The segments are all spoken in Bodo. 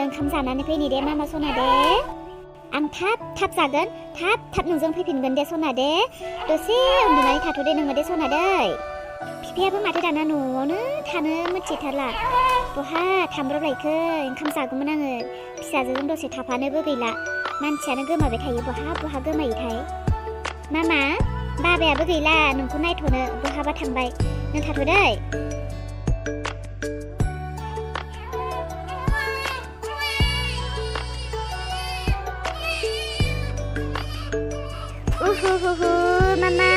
ओंखाम जानानै फैनि दे मामा सना दे आं थाब जागोन थाब नोंजों फैफिनगोन दे सना दे दसे उन्दुनानै थाथ' दे नोङो दे सना दै बिफायाबो माथो दाना न'आवनो थानो मिथिथारला बहा थांब्रबलायखो ओंखाम जागौमोन आङो फिसाजोजों दसे थाफानोबो गैला मानसियानो गोमाबाय थायो बहा गोमायोथाय मामा बाबायाबो गैला नोंखौ नायथ'नो बहाबा थांबाय नों थाथ' दै मामा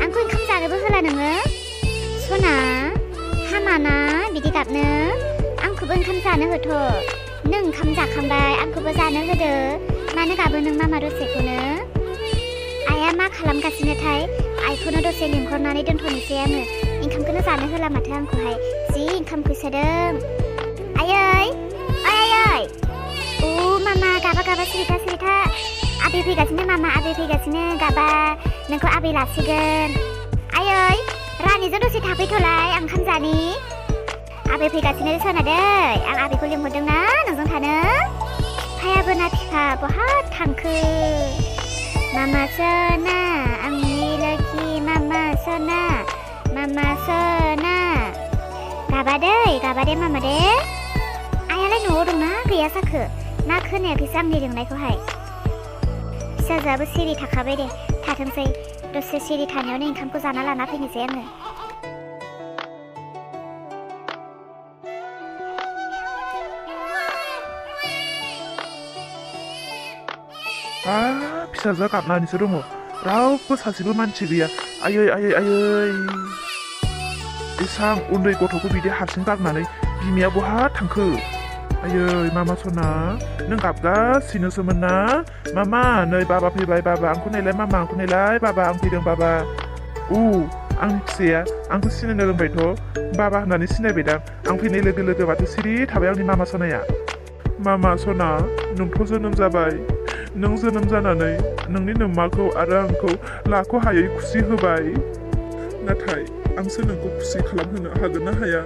आंखौ ओंखाम जानोबो होला नोङो सना हामाना बिदि गाबनो आंखौबो ओंखाम जानो होथ' नों ओंखाम जाखांबाय आंखौबो जानो होदो मानो गाबो नों मामा दसेखौनो आइया मा खालामगासिनोथाय आइखौनो दसे लिंहरनानै दोनथ'नोसै आङो ओंखामखौनो जानो होला माथो आंखौहाय जि ओंखाम खैसोदों आयै मामा गाबा सिरिथा आबै फैगासिनो मामा आबै फैगासिनो गाबा नोंखौ आबै लासिगोन आयै रानिजों दसे थाफैथ'लाय आं ओंखाम जानि आबै फैगासिनो सना दै आं आबैखौ लिंहरदों ना नोंजों थानो बिफायाबो ना बिफा बहा थांखो मामा सना आंनि लोखि मामा सना गाबा दे मामा दे आइयालाय न'आव दंना गैया जाखो ना खोनायाखैसो आंनि लिंनायखौहाय फिसाजोआबो सिरि थाखाबाय दे थाथोंसै दसे सिरि थानायावनो ओंखामखौ जाना लाना फैनोसै आङो फिसाजोआ गाबनानैसो दङ रावबो सासेबो मानसि गैया आयै एसां उन्दै गथ'खौ बिदि हारसिं गारनानै बिमाया बहा थांखो आयै मामा सना नों गाबगासिनोसोमोन ना मामा नै बाबा फैबाय बाबा आंखौ नायलाय मामा आंखौ नायलाय बाबा आं फैदों बाबा आंनि फिसाया आंखौ सिनायनो रोंबायथ' बाबा होननानै सिनायबायदां आं फैनाय लोगो माथो सिरि थाबाय आंनि मामा सनाया मामा सना नोंथ' जोनोम जाबाय नों जोनोम जानानै नोंनि नोम्माखौ आरो आंखौ लाख' हायै खुसि होबाय नाथाय आंसो नोंखौ खुसि खालामहोनो हागोन ना हाया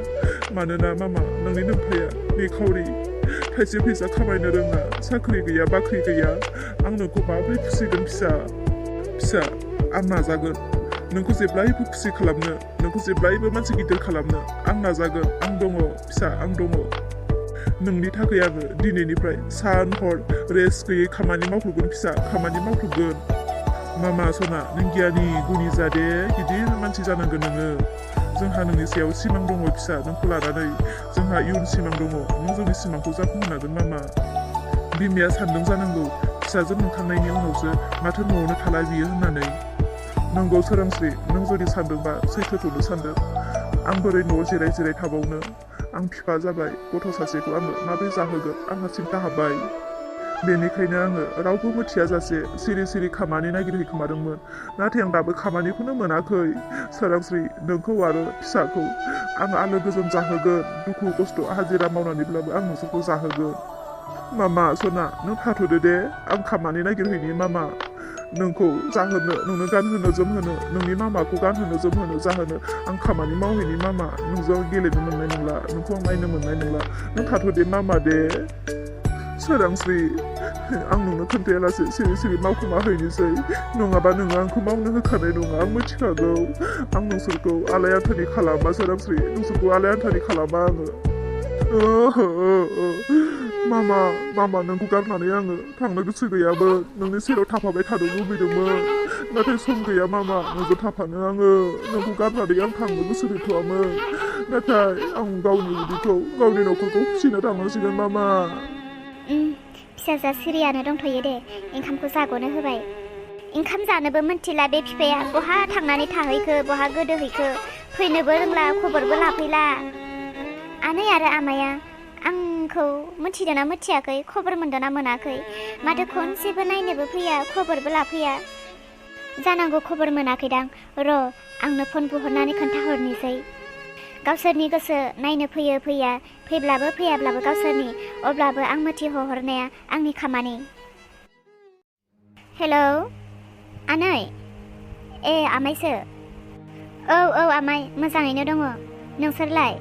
मानोना मामा नोंनि नोम्फाया निखावरि थाइसे फैसा खामायनो रोङा साख्रि गैया बाख्रि गैया आं नोंखौ माबोरै खुसिगोन फिसा आं नाजागोन नोंखौ जेब्लायबो खुसि खालामनो नोंखौ जेब्लायबो मानसि गिदिर खालामनो आं नाजागोन आं दङ फिसा आं दङ नोंनि थाखाय आङो दिनैनिफ्राय सान हर रेस्ट गैयै खामानि मावथ'गोन फिसा खामानि मावथ'गोन मामा सना नों गियानि गुनि जादे गिदिर मानसि जानांगोन नोङो जोंहा नोंनि सायाव सिमां दङ फिसा नोंखौ लानानै जोंहा इयुन सिमां दङ नों जोंनि सिमांखौ जाफुंहोनांगोन मामा बिमाया सानदों जानांगौ फिसाजो मोनखांनायनि उनावसो माथो न'आवनो थाला बियो होननानै नंगौ सोरांस्रि नों जुदि सानदोंबा सैथोखौनो सानदों आं बोरै न'आव जिराय थाबावनो आं बिफा जाबाय गथ' सासेखौ आङो माबोरै जाहोगोन आंहा सिन्था हाबबाय बेनिखायनो आङो रावबो मिथियाजासे सिरि खामानि नागिरहैखोमादोंमोन नाथाय आं दाबो खामानिखौनो मोनाखै सोरांस्रि नोंखौ आरो फिसाखौ आं आलो गोजोन जाहोगोन दुखु खस्थ' हाजिरा मावनानैब्लाबो आं नोंसोरखौ जाहोगोन मामा सना नों थाथ'दो दे आं खामानि नागिरहैनि मामा नोंखौ जाहोनो नोंनो गानहोनो जोमहोनो नोंनि मामाखौ गानहोनो जोमहोनो जाहोनो आं खामानि मावहैनि मामा नोंजों गेलेनो मोननाय नंला नोंखौ आं नायनो मोननाय नंला नों थाथ'दे मामा दे सोरांस्रि आं नोंनो खोन्थायालासे सिरि मावखोमा हैनोसै नङाबा नोङो आंखौ मावनो होखानाय नङा आं मिथिखागौ आं नोंसोरखौ आलाय-आथानि खालामा सोरांस्रि नोंसोरखौ आलाय-आथानि खालामा आङो मामा नोंखौ गारनानै आङो थांनो गोसो गैयामोन नोंनि सेराव थाफाबाय थानो लुबैदोंमोन नाथाय सम गैया मामा नोंजों थाफानो आङो नोंखौ गारनानै आं थांनो गोसो गैथ'वामोन नाथाय आं गावनि उदैखौ गावनि न'खरखौ फिसिनो थांनांसिगोन मामा फिसाजोआ सिरियानो दंथ'यो दे ओंखामखौ जाग'नो होबाय ओंखाम जानोबो मिथिला बे बिफाया बहा थांनानै थाहैखो बहा गोदोहैखो फैनोबो रोंला खबरबो लाफैला आनै आरो आमाया आंखौ मिथिदोंना मिथियाखै खबर मोनदोंना मोनाखै माथो खनसेबो नायनोबो फैया खबरबो लाफैया जानांगौ खबर मोनाखैदां र' आंनो फन बुहरनानै खोन्थाहरनोसै गावसोरनि गोसो नायनो फैब्लाबो फैयाब्लाबो गावसोरनि अब्लाबो आं मिथिहरनाया आंनि खामानि हेलौ आनै आमायसो औ आमाय मोजाङैनो दङ नोंसोरलाय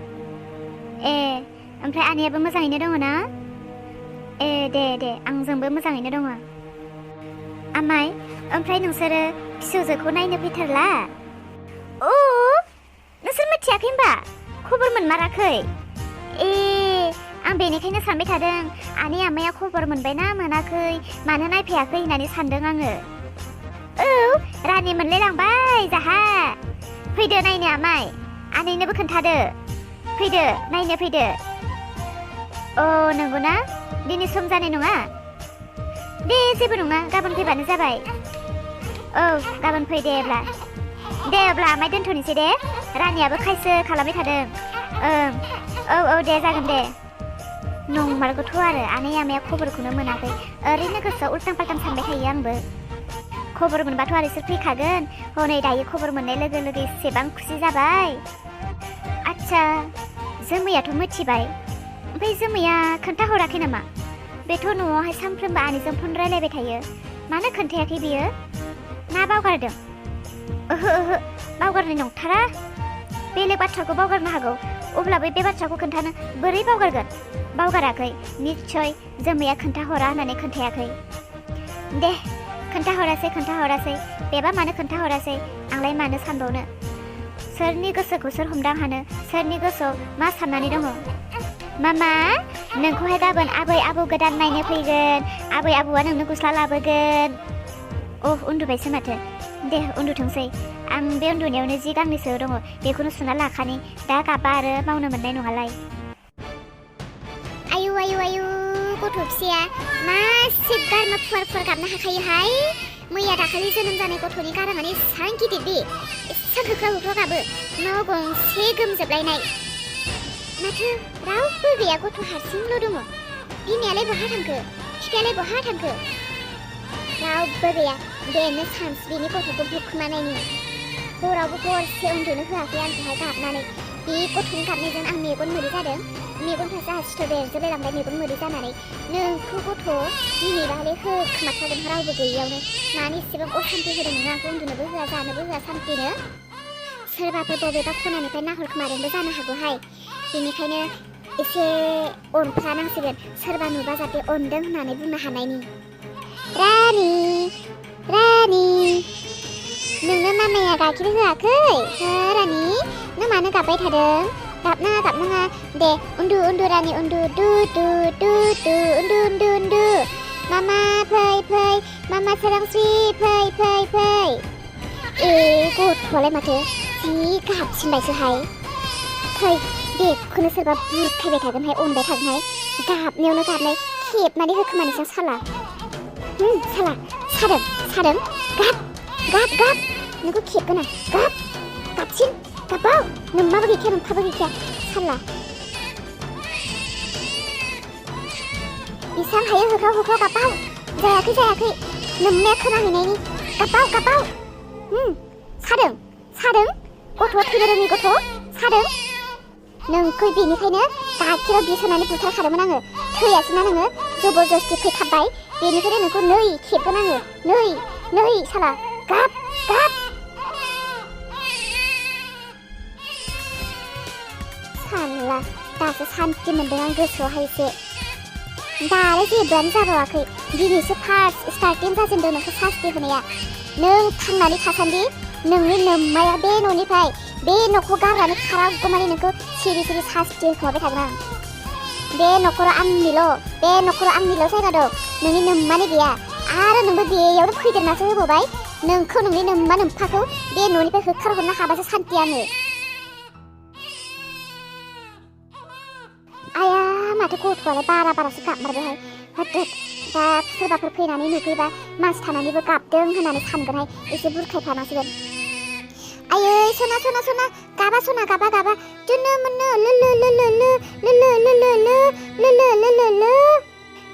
ओमफ्राय आनैयाबो मोजाङैनो दङ ना दे आंजोंबो मोजाङैनो दङ आमाय ओमफ्राय नोंसोरो फिसौजोखौ नायनो फैथारला अ नोंसोर मिथियाखै होनबा खबर मोनमाराखै आं बेनिखायनो सानबाय थादों आनै आमाया खबर मोनबायना मोनाखै मानो नायफैयाखै होननानै सानदों आङो औ रानि मोनलायलांबाय जाहा फैदो नायनो आमाय आनैनोबो खोन्थादो फैदो नायनो फैदो नंगौना दिनै सम जानाय नङा दे जेबो नङा गाबोन फैबानो जाबाय गाबोन फै दे अब्ला आमाय दोनथ'नोसै दे रानियाबो खायसो खालामबाय थादों औ दे जागोन दे नंमारगौथ' आरो आनै आमाया खबरखौनो मोनाखै ओरैनो गोसोआव उल्टां फाल्टां सानबाय थायो आंबो खबर मोनबाथ' आरो इसोर फैखागोन हनै दायो खबर मोननाय लोगो लोगो एसेबां खुसि जाबाय आच्छा जोमैयाथ' मिथिबाय ओमफ्राय जोमैया खोन्थाहराखै नामा बेथ' न'आवहाय सानफ्रोमबो आनैजों फन रायलायबाय थायो मानो खोन्थायाखै बियो ना बावगारदों ओहो बावगारनाय नंथारा बेलेग बाथ्राखौ बावगारनो हागौ अब्लाबो बे बाथ्राखौ खोन्थानो बोरै बावगाराखै निस्सय जोमैया खोन्थाहरा होननानै खोन्थायाखै दे खोन्थाहरासै बेबा मानो खोन्थाहरासै आंलाय मानो सानबावनो सोरनि गोसोखौ सोर हमदां हानो सोरनि गोसोआव मा साननानै दङ मामा नोंखौहाय गाबोन आबै आबौ गोदान नायनो फैगोन आबै आबौआ नोंनो गस्ला लाबोगोन उन्दुबायसो माथो दे उन्दुथोंसै आं बे उन्दुनायावनो जि गांनैसो दङ बेखौनो सुना लाखानि दा गाबा आरो मावनो मोननाय नङालाय आयु गथ' फिसाया मासे गारमा फुवार गाबनो हाखायोहाय मैया दाखालि जोनोम जानाय गथ'नि गाराङानो एसेबां गिदिर दे एसेबां होख्राव गाबो न' गंसे गोमजोबलायनाय माथो रावबो गैया गथ' हारसिंल' दङ बिमायालाय बहा थांखो बिफायालाय बहा थांखो रावबो गैया बेनो चान्स बेनि गथ'खौ बुखुमानायनि हरावबो हरसे उन्दुनो होआखै आंखौहाय गाबनानै बे गथ'नि गाबनायजों आं मेगन मोदै जादों मेगनफ्रा जा सिथर बेरजोबलायलांबाय मेगन मोदै जानानै नोंखौ गथ' दिनैबालाय होखोमाथारगोन रावबो गैयियावनो मानो एसेबां असान्थि होदों नोङो आंखौ उन्दुनोबो होआ जानोबो होआ सान्थिनो सोरबाफोर बबेबा खनानिफ्राय नाहरखोमादोंबो जानो हागौहाय बेनिखायनो एसे अनफ्लानांसिगोन सोरबा नुबा जाहाथे अनदों होननानै बुंनो हानायनि रानि नोंनो मामाया गाइखेर होआखै रानि नों मानो गाबबाय थादों गाबनाङा दे उन्दु रानि उन्दु दु उन्दु मामा फै मामा सोरांस्रि फै गथ'आलाय माथो जि गाबसिनबायसोहाय फै बेखौनो सोरबा बुरखायबाय थागोनहाय अनबाय थागोनहाय गाबनायावनो गाबनाय खेबनानै होखोमानोसै साला सादों गाब नोंखौ खेबगोन आं गाबसिन गाबाव नोम्माबो गैखाया नोम्फाबो गैखाया साला बेसेबां हायो होख्राव गाबाव जायाखै नोम्माया खोनाहैनायनि गाबाव सादों गथ'आ थैनो रोङि गथ' सादों नोंखौ बेनिखायनो गाइखेराव बिस होनानै बुथारखादोंमोन आङो थैयासैना नोङो जबरदस्ति फैथाबबाय बेनिखायनो नोंखौ नै खेबगोन आङो नै साला गाब साला दासो सान्थि मोनदों आं गोसोआवहाय एसे दालाय जेबोआनो जाबावाखै दिनैसो फार्स्ट स्टार्टिं जाजेनदों नोंखौ सास्ति होनाया नों थांनानै थासान्दि नोंनि नोम्माया बे न'निफ्राय बे न'खौ गारनानै खारागौमानि नोंखौ सिरि सास्ति होखोमाबाय थागोन आं बे न'खराव आंनिल' जायगा दं नोंनि नोम्मानि गैया आरो नोंबो बेयावनो फैदेरनासो होबावबाय नोंखौ नोंनि नोम्मा नोम्फाखौ बे न'निफ्राय होखारहरनो हाबासो सान्ति आङो आया माथो गथ'आलाय बारासो गाबमारबायहाय दा सोरबाफोर फैनानै नुफैबा मानसि थानानैबो गाबदों होननानै सानगोनहाय एसे बुरखायफानांसिगोन आयै सना गाबा सना गाबा जुनु मुनु लुलु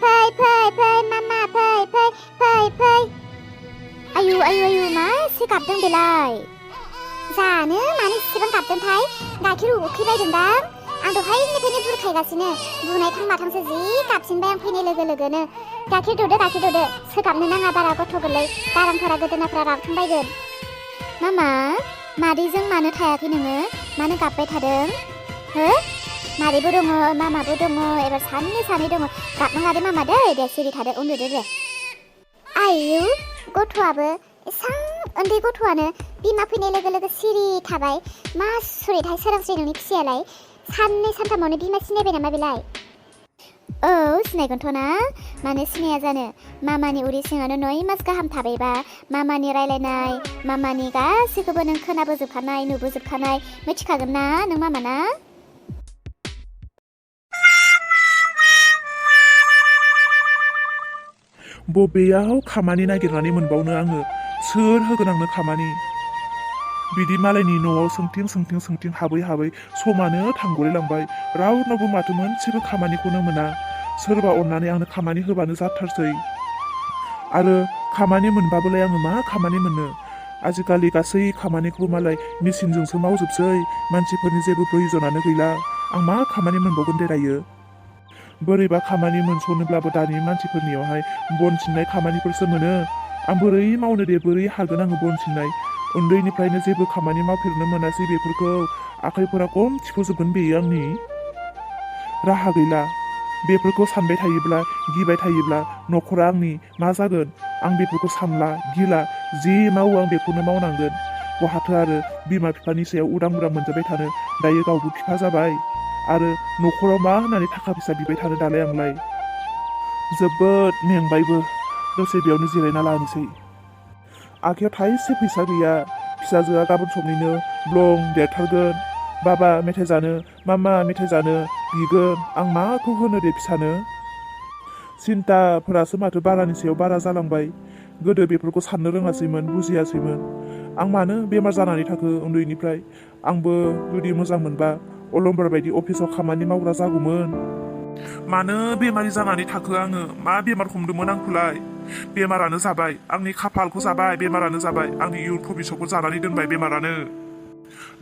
फै मामा फै आयु मा एसे गाबदों बेलाय जानो मानो एसेबां गाबदोंथाय गाइखेर उखैबायदोंदां आं दहायनिफ्रायनो बुरखायगासिनो बुनाय थांबाथांसो जि गाबसिनबाय आं फैनाय लोगो गाइखेर दौदो सोगाबनो नाङा बारा गथ' गोरलै गारांफोरा गोदोनाफोरा रानखांबायगोन मामा मादैजों मानो थायाखै नोङो मानो गाबबाय थादों हो मादैबो दङ मामाबो दङ एबार सानै दङ गाबनाङा दे मामा दै दे सिरि थादो उन्दुदो दे आयु गथ'आबो एसां उन्दै गथ'आनो बिमा फैनाय लोगो लोगो सिरि थाबाय मा सुरिथाय सोरांस्रि नोंनि फिसायालाय साननै सानथामावनो बिमा सिनायबाय नामा बेलाय औ सिनायगोनथ' ना मानो सिनाया जानो मामानि उदै सिङावनो 9 मास गाहाम थाबायबा मामानि रायलायनाय मामानि गासैखौबो नों खोनाबोजोबखानाय नुबोजोबखानाय मिथिखागोन ना नों मामा ना बबेयाव खामानि नागिरनानै मोनबावनो आङो सोर होगोन आंनो खामानि बिदि मालायनि न'आव सोंथिं हाबै समानो थांग'लायलांबाय रावनावबो माथो मोनसेबो खामानिखौनो मोना सोरबा अननानै आंनो खामानि होबानो जाथारसै आरो खामानि मोनबाबोलाय आङो मा खामानि मोननो आजिखालि गासै खामानिखौबो मालाय मेसिनजोंसो मावजोबसै मानसिफोरनि जेबो प्रयजनानो गैला आं मा खामानि मोनबावगोन दे दायो बोरैबा खामानि मोनस'नोब्लाबो दानि मानसिफोरनियावहाय बन सिननाय खामानिफोरसो मोनो आं बोरै मावनो दे बोरै हागोन आङो बन सिननाय उन्दैनिफ्रायनो जेबो खामानि मावफेरनो मोनासै बेफोरखौ आखाइफोरा खम थिफुजोबगोन बेयो आंनि राहा गैला बेफोरखौ सानबाय थायोब्ला गिबाय थायोब्ला न'खरा आंनि मा जागोन आं बेफोरखौ सानला गिला जे मावो आं बेखौनो मावनांगोन बहाथो आरो बिमा बिफानि सायाव उदां मोनजाबाय थानो दायो गावबो बिफा जाबाय आरो न'खराव मा होननानै थाखा फैसा बिबाय थानो दालाय आंलाय जोबोद मेंबायबो दसे बेयावनो जिरायना लानोसै आखायाव थाइसे फैसा गैया फिसाजोआ गाबोन समनिनो ब्लं देरथारगोन बाबा मेथाइ जानो मामा मेथाइ जानो बिगोन आं माखौ होनो दे फिसानो सिन्ताफोरासो माथो बारानि सायाव बारा जालांबाय गोदो बेफोरखौ साननो रोङासैमोन बुजियासैमोन आं मानो बेमार जानानै थाखो उन्दैनिफ्राय आंबो जुदि मोजां मोनबा अलंबार बायदि अफिसाव खामानि मावग्रा जागौमोन मानो बेमारि जानानै थाखो आङो मा बेमार हमदोंमोन आंखौलाय बेमारानो जाबाय आंनि खाफालखौ जाबाय बेमारानो जाबाय आंनि इयुन भबिष्यतखौ जानानै दोनबाय बेमारानो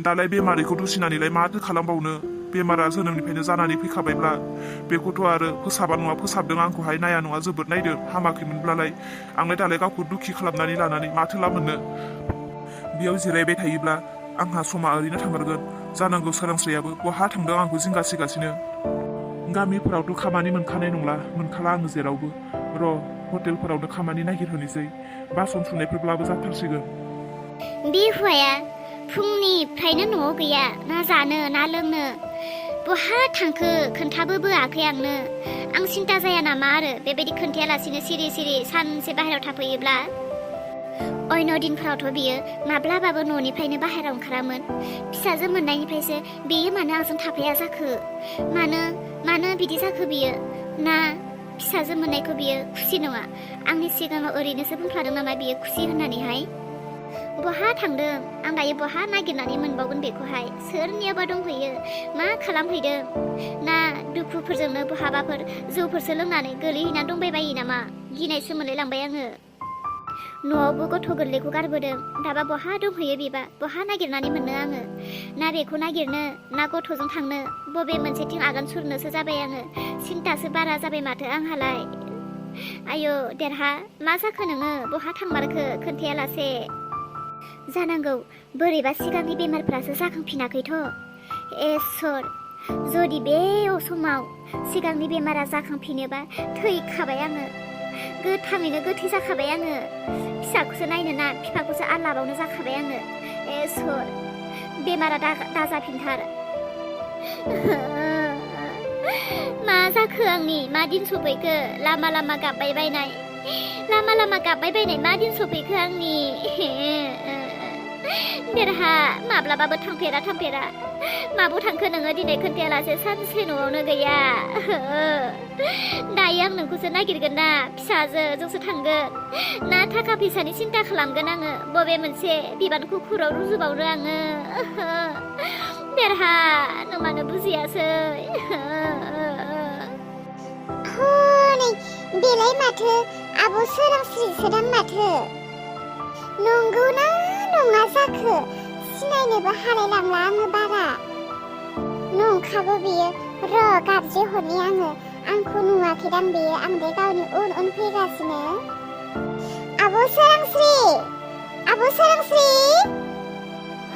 दालाय बेमारिखौ दुसिनानैलाय माथो खालामबावनो बेमारा जोनोमनिफ्रायनो जानानै फैखाबायब्ला बेखौथ' आरो फोसाबा नङा फोसाबदों आंखौहाय नाया नङा जोबोद नायदों हामाखैमोनब्लालाय आंलाय दालाय गावखौ दुखि खालामनानै लानानै माथो लाब मोननो बेयाव जिरायबाय थायोब्ला आंहा समा ओरैनो थांगारगोन जानांगौ सोरांस्रियाबो बहा थांदों आंखौ जिंगासिगासिनो गामिफोरावथ' खामानि मोनखानाय नंला मोनखाला आङो जेरावबो र' हटेलफोरावनो खामानि नागिरहोनोसै बासन सुनायफोरब्लाबो जाथारसिगोन बे हौवाया फुंनिफ्रायनो न'आव गैया ना जानो ना लोंनो बहा थांखो खोन्थाबो बोआखै आंनो आं सिन्ता जाया नामा आरो बेबायदि खोन्थायालासिनो सिरि सिरि सानसे बाहेरायाव थाफैयोब्ला अन्य दिनफोरावथ' बियो माब्लाबाबो न'निफ्रायनो बाहेरायाव ओंखारामोन फिसाजो मोननायनिफ्रायसो बेयो मानो आंजों थाफाया जाखो मानो बिदि जाखो बियो ना फिसाजो मोननायखौ बियो खुसि नङा आंनि सिगाङाव ओरैनोसो बुंफ्लादों नामा बियो खुसि होननानैहाय बहा थांदों आं दायो बहा नागिरनानै मोनबावगोन बेखौहाय सोरनियाबा दंहैयो मा खालामहैदों ना दुखुफोरजोंनो बहाबाफोर जौफोरसो लोंनानै गोलैहैना दंबायबायो नामा गिनायसो मोनलायलांबाय आङो न'आवबो गथ' गोरलैखौ गारबोदों दाबा बहा दंहैयो बेबा बहा नागिरनानै मोननो आङो ना बेखौ नागिरनो ना गथ'जों थांनो बबे मोनसेथिं आगान सुरनोसो जाबाय आङो सिन्तासो बारा जाबाय माथो आंहालाय आयौ देरहा मा जाखो नोङो बहा थांमारखो खोन्थायालासे जानांगौ बोरैबा सिगांनि बेमारफ्रासो जाखांफिनाखैथ' इसोर जुदि बे समाव सिगांनि बेमारा जाखांफिनोबा थैखाबाय आङो गोथाङैनो गोथै जाखाबाय आङो फिसाखौसो नायनो ना बिफाखौसो आलाबावनो जाखाबाय आङो इसोर बेमारा दाजाफिनथार मा जाखो आंनि मा दिन सफैखो लामा लामा गाबबाय बायनाय मा दिन सफैखो आंनि देरहा माब्लाबाबो थांफेरा माबो थांखो नोङो दिनै खोन्थायालासे सानसे न'आवनो गैया दायो आं नोंखौसो नागिरगोन ना फिसाजो जोंसो थांगोन ना थाखा फैसानि सिन्था खालामगोन आङो बबे मोनसे बिबानखौ खर'आव रुजुबावनो आङो देरहा नों मानो बुजियासै हनै बेलाय माथो आब' सोरांस्रिसोदां माथो नंगौना नङा जाखो सिनायनोबो हालायलांला आङो बारा नंखागौ बियो र' गाबज्रि हरनि आङो आंखौ नुवाखैदां बेयो आं बे गावनि उन फैगासिनो आब' सोरांस्रि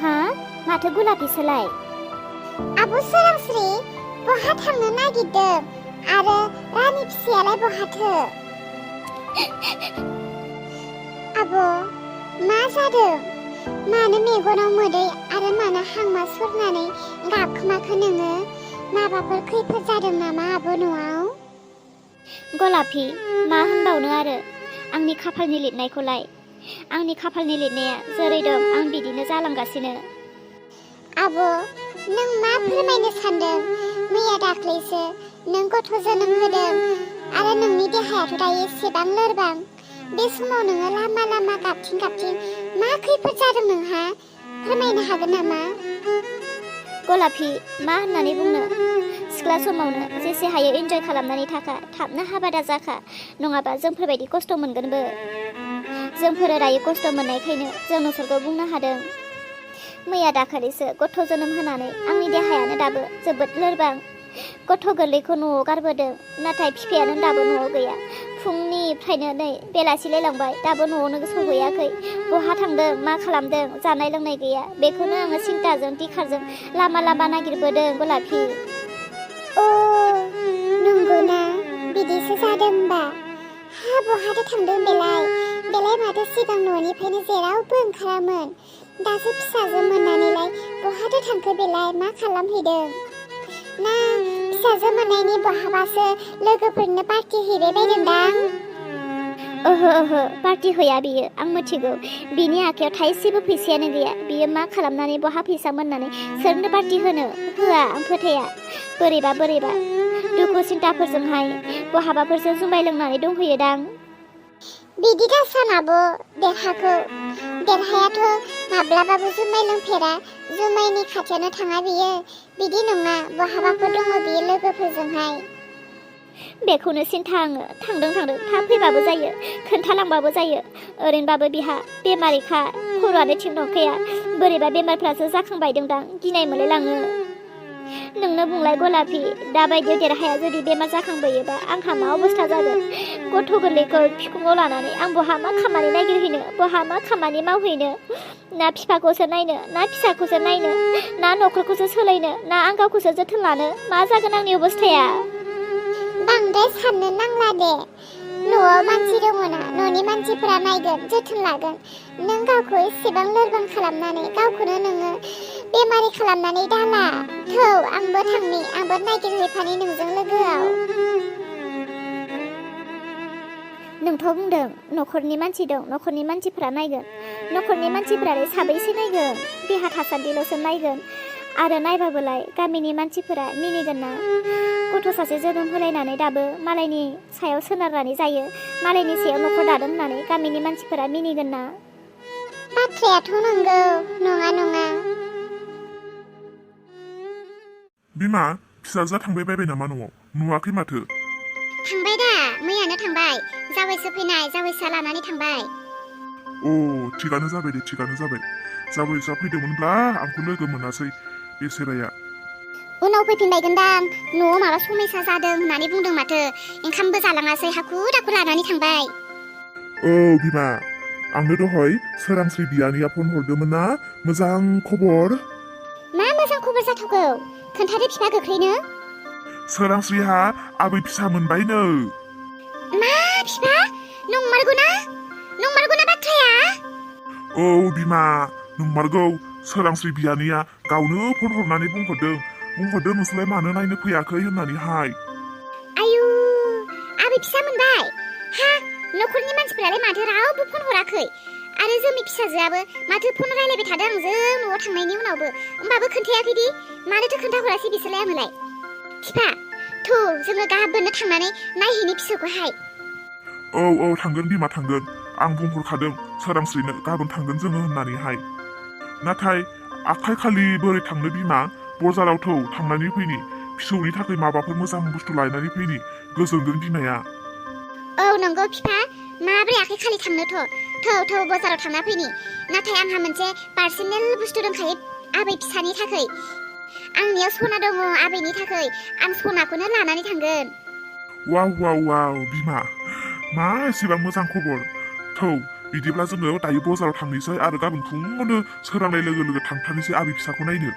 हा माथो गुलापिसोलाय आब' सोरांस्रि बहा थांनो नागिरदों आरो रानि फिसायालाय बहाथो आब' मा जादों मानो मेगनाव मोदै आरो मानो हांमा सरनानै गाबखोमाखो नोङो माबाफोर खैफोद जादों नामा आब' न'आव गलापि मा होनबावनो आरो आंनि खाफालनि लिरनायखौलाय आंनि खाफालनि लिरनाया जेरै दं आं बिदिनो जालांगासिनो आब' नों मा फोरमायनो सानदों मैया दाख्लैसो नों गथ' जोनोम होदों आरो नोंनि देहायाथ' दायो एसेबां लोरबां बे समाव नोङो लामा लामा गाबथिं गाबथिं मा खैफोद जादों नोंहा फोरमायनो हागोन नामा गलापि मा होननानै बुंनो सिख्ला समावनो जेसे हायो एन्जय खालामनानै थाखा थाबनो हाबा दाजाखा नङाबा जोंफोरबायदि खस्थ' मोनगोनबो जोंफोरो दायो खस्थ' मोननायखायनो जों नोंसोरखौ बुंनो हादों मैया दाखालिसो गथ' जोनोम होनानै आंनि देहायानो दाबो जोबोद लोरबां गथ' गोरलैखौ न'आव गारबोदों नाथाय बिफायानो दाबो न'आव गैया फुंनिफ्रायनो नै बेलासिलायलांबाय दाबो न'आवनो सहैयाखै बहा थांदों मा खालामदों जानाय लोंनाय गैया बेखौनो आङो सिन्ताजों दिखारजों लामा लामा नागिरबोदों गलापि अ नंगौना बिदिसो जादों होनबा हा बहाथो थांदों बेलाय माथो सिगां न'निफ्रायनो जेरावबो ओंखारामोन दासो फिसाजो मोननानैलाय बहाथो थांखो बेलाय मा खालामहैदों ना फिसाजो मोननायनि बहाबासो लोगोफोरनो पार्टि हैबाय बायदोंदां ओहो पार्टि होया बियो आं मिथिगौ बिनि आखायाव थाइसेबो फैसायानो गैया बियो मा खालामनानै बहा फैसा मोननानै सोरनो पार्टि होनो होआ आं फोथाया बोरैबा दुखु सिन्ताफोरजोंहाय बहाबाफोरसो जुमाय लोंनानै दंहैयोदां बिदि दासान आब' देरहायाथ' माब्लाबाबो जुमाय लोंफेरा जुमायनि खाथियावनो थाङा बियो बिदि नङा बहाबाफोर दङ बियो लोगोफोरजोंहाय बेखौनो सिन्था आङो थांदों थाब फैबाबो जायो खोन्थालांबाबो जायो ओरैनोबाबो बिहा बेमारिखा खर'आनो थिग नंखाया बोरैबा बेमारफ्रासो जाखांबायदोंदां गिनाय मोनलायलाङो नोंनो बुंलाय गलापि दाबायदियाव देरहाया जुदि बेमार जाखांबोयोबा आंहा मा अबस्था जागोन गथ' गोरलैखौ बिखुङाव लानानै आं बहा मा खामानि नागिरहैनो बहा मा खामानि मावहैनो ना बिफाखौसो नायनो ना फिसाखौसो नायनो ना न'खरखौसो सोलायनो ना आं गावखौसो जोथोन लानो मा जागोन आंनि अबस्थाया बांद्राय साननो नांला दे न'आव मानसि दङना न'नि मानसिफोरा नायगोन जोथोन लागोन नों गावखौ एसेबां लोरबां खालामनानै गावखौनो नोङो बेमारि खालामनानै दाला थौ आंबो थांनि आंबो नागिरहैफानि नोंजों लोगोआव नोंथ' बुंदों न'खरनि मानसि दं न'खरनि मानसिफोरा नायगोन न'खरनि मानसिफोरालाय साबैसे नायगोन देहा थासान्दिल'सो नायगोन आरो नायबाबोलाय गामिनि मानसिफोरा मिनिगोन ना गथ' सासे जोनोम होलायनानै दाबो मालायनि सायाव सोनारनानै जायो मालायनि सायाव न'खर दादों होननानै गामिनि मानसिफोरा मिनिगोन ना बाथ्रायाथ' नंगौ नङा बिमा फिसाजोआ थांबाय बायबाय नामा न'आव नुवाखै माथो थांबाय दा मैयानो थांबाय जावैसो फैनाय जावैसोआ लानानै थांबाय अ थिगानो जाबाय दे थिगानो जाबाय जावैसोआ फैदोंमोनब्ला आंखौ लोगो मोनासै बेसेराया उनाव फैफिनबायगोनदां न'आव माबा समयसा जादों होननानै बुंदों माथो ओंखामबो जालाङासै हाखु दाखु लानानै थांबाय औ बिमा आंनो दहाय सोरांस्रि बियानैया फन हरदोंमोन ना मोजां खबर मा मोजां खबर जाथावगौ खोन्थादो बिफा गोख्रैनो सोरांस्रिहा आबै फिसा मोनबायनो मा बिफा नंमारगौना बाथ्राया औ बिमा नंमारगौ सोरांस्रि बियानैया गावनो फन हरनानै बुंहरदों नोंसोरलाय मानो नायनो फैयाखै होननानैहाय आयु आबै फिसा मोनबाय हा न'खरनि मानसिफोरालाय माथो रावबो फन हराखै आरो जोंनि फिसाजोआबो माथो फन रायलायबाय थादों आंजों न'आव थांनायनि उनावबो होमबाबो खोन्थायाखैदि मानोथो खोन्थाहरासै बिसोरलाय आंनोलाय बिफा थौ जोङो गाबोननो थांनानै नायहैनि फिसौखौहाय औ थांगोन बिमा थांगोन आं बुंहरखादों सोरांस्रिनो गाबोन थांगोन जोङो होननानैहाय नाथाय आखाइ खालि बोरै थांनो बिमा बजाराव थौ थांनानै फैनि फिसौनि थाखाय माबाफोर मोजां बुस्थु लायनानै फैनि गोजोनगोन बिमाया औ नंगौ बिफा माब्रै आखाइ खालि थांनोथ' थौ बाजाराव थांना फैनि नाथाय आंहा मोनसे पार्सनेल बुस्थु दंखायो आबै फिसानि थाखाय आंनियाव सना दङ आबैनि थाखाय आं सनाखौनो लानानै थांगोन वाव बिमा मा एसेबां मोजां खबर थौ बिदिब्ला जोङो दायो बाजाराव थांनोसै आरो गाबोन फुङावनो सोरांनाय लोगो थांथारनोसै आबै फिसाखौ नायनो